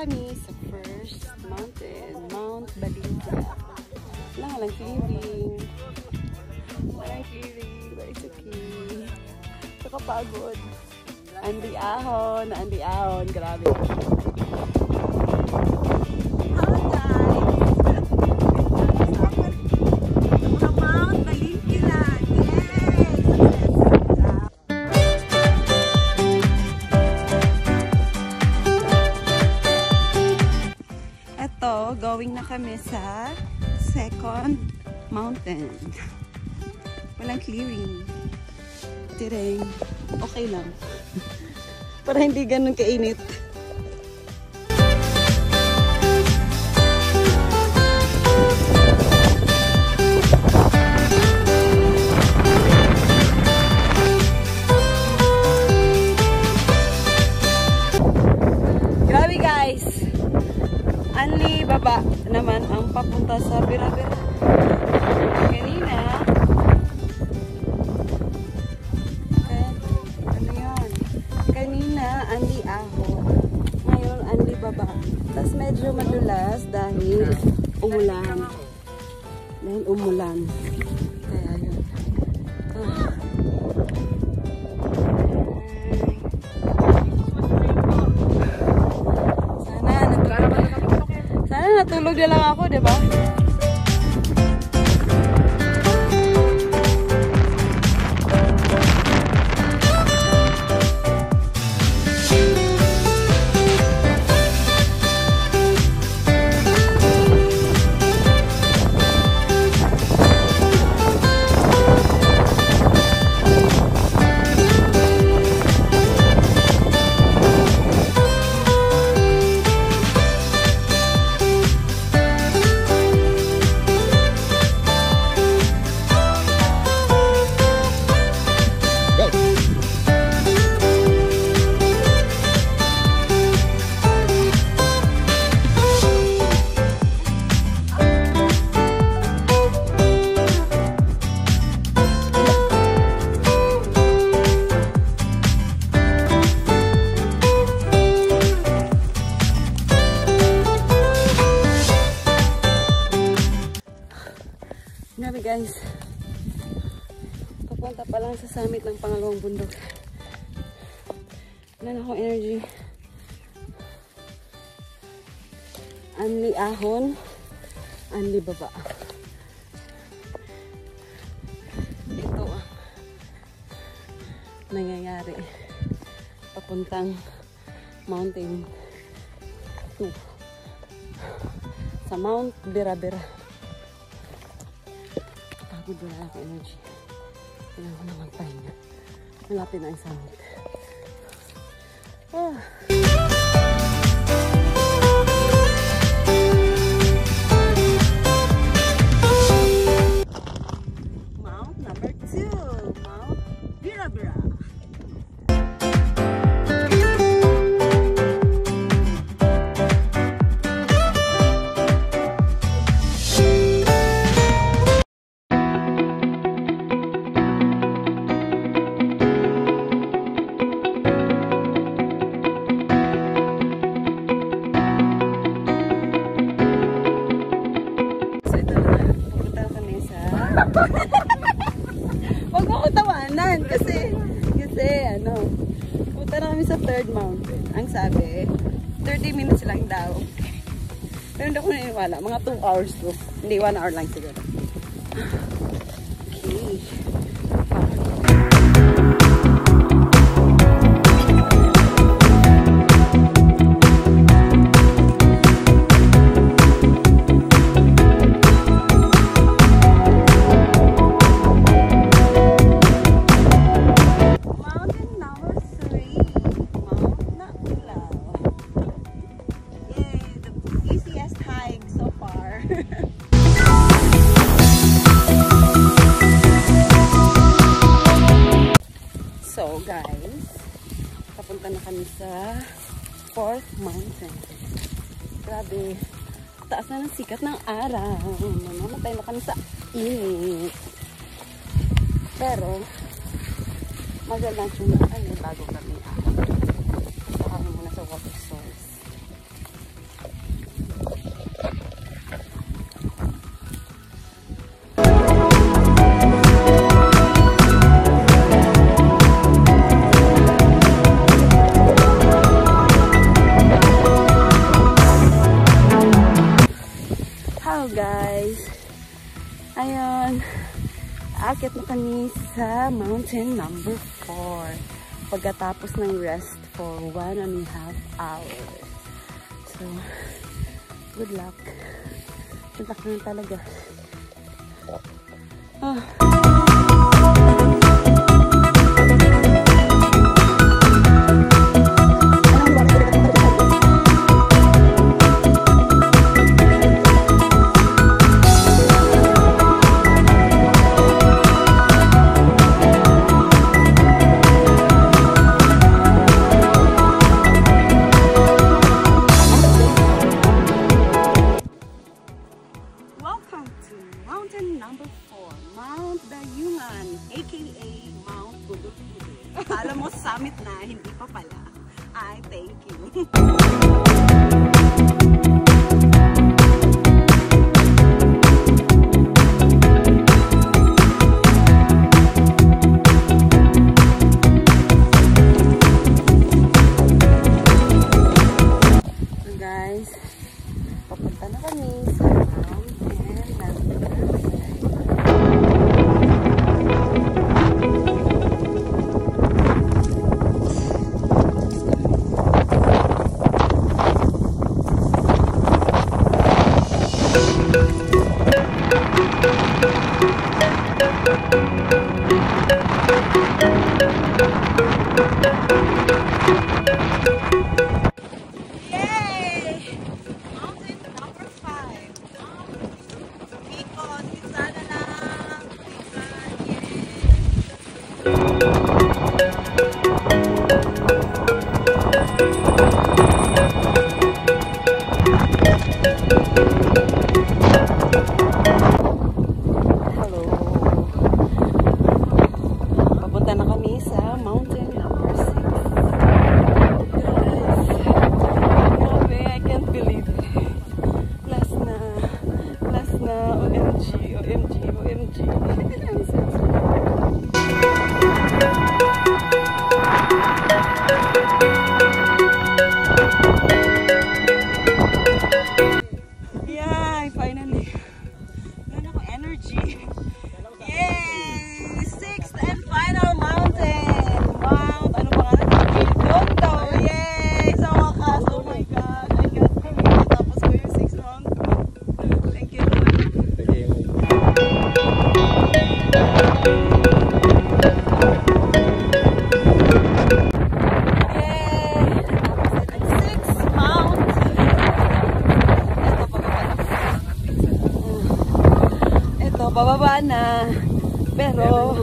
kami sa first mountain, Mount Balinga. Walang clearing. Walang clearing, but it's okay. Nakapagod. Andi ahon, grabe. Going na kami sa second mountain. Walang clearing. Tireng. Okay lang. Para hindi ganun kainit. Grabe guys! Anli baba naman ang papunta sa Bira-Bira. Kanina anli ahon. Ngayon anli baba. Tapos medyo madulas dahil umulan. Kaya yun. Natulog na lang ako, diba? Grabe guys, papunta pa lang sa summit ng pangalawang bundok. Wala na akong energy. Anli ahon, anli baba. Ito ang nangyayari papuntang mountain 2 sa Mount Bira-Bira. Pagod, wala ako energy. Kailangan ko na magpahinga. Malapit na ang summit. Mount number 2, Mount Bira-Bira. Huwag mo ko tawanan kasi ano, punta na kami sa third mountain. Ang sabi 30 minutes lang daw, pero hindi ko naniniwala, mga 2 hours to, hindi 1 hour lang siguro. Okay. So guys, papunta na kami sa 4th mountain. Grabe, taas na ng sikat ng araw. Mamamatay na kami sa init. Pero mag-lunch muna kami bago kami. Saka kami muna sa water source. Ayun. Aakyat na kami sa mountain number 4. Pagkatapos ng rest for 1.5 hours. So, good luck. Tuntak na talaga. Welcome to mountain number 4, Mount Dayungan, aka Mount Gudugudu. Alam mo, summit na, hindi pa pala. Ay, thank you. So guys, papunta na kami sa bababa na, pero